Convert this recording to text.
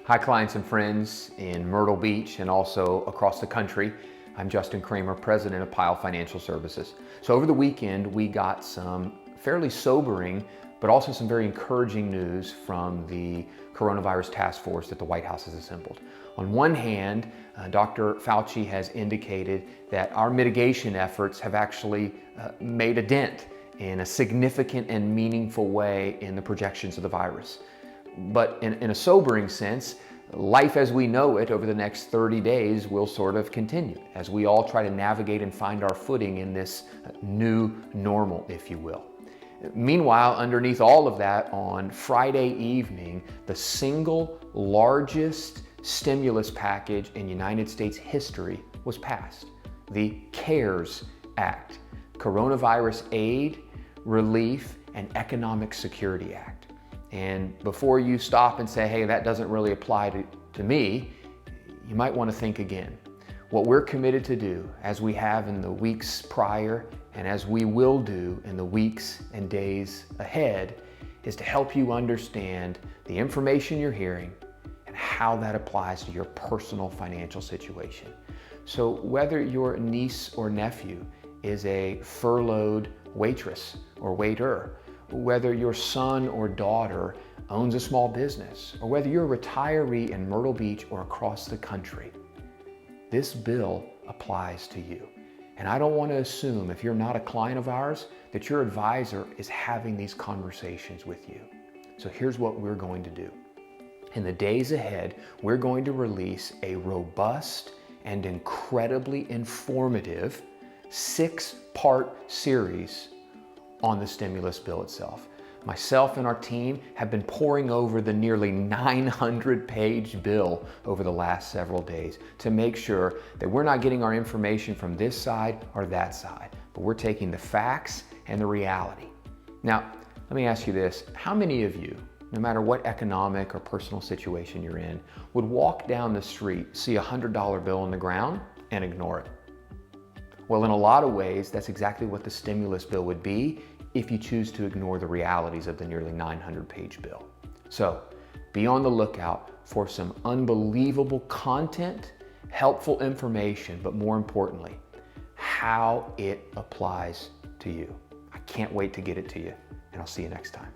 Hi clients and friends in Myrtle Beach and also across the country. I'm Justin Kramer, president of Pyle Financial Services. So over the weekend, we got some fairly sobering, but also some very encouraging news from the coronavirus task force that the White House has assembled. On one hand, Dr. Fauci has indicated that our mitigation efforts have actually made a dent in a significant and meaningful way in the projections of the virus. But in a sobering sense, life as we know it over the next 30 days will sort of continue as we all try to navigate and find our footing in this new normal, if you will. Meanwhile, underneath all of that, on Friday evening, the single largest stimulus package in United States history was passed. The CARES Act, Coronavirus Aid, Relief, and Economic Security Act. And before you stop and say, hey, that doesn't really apply to me, you might want to think again. What we're committed to do, as we have in the weeks prior, and as we will do in the weeks and days ahead, is to help you understand the information you're hearing and how that applies to your personal financial situation. So whether your niece or nephew is a furloughed waitress or waiter, whether your son or daughter owns a small business, or whether you're a retiree in Myrtle Beach or across the country, this bill applies to you. And I don't want to assume, if you're not a client of ours, that your advisor is having these conversations with you. So here's what we're going to do. In the days ahead, we're going to release a robust and incredibly informative 6-part series on the stimulus bill itself. Myself and our team have been poring over the nearly 900-page bill over the last several days to make sure that we're not getting our information from this side or that side, but we're taking the facts and the reality. Now, let me ask you this. How many of you, no matter what economic or personal situation you're in, would walk down the street, see a $100 bill on the ground, and ignore it? Well, in a lot of ways, that's exactly what the stimulus bill would be if you choose to ignore the realities of the nearly 900-page bill. So be on the lookout for some unbelievable content, helpful information, but more importantly, how it applies to you. I can't wait to get it to you, and I'll see you next time.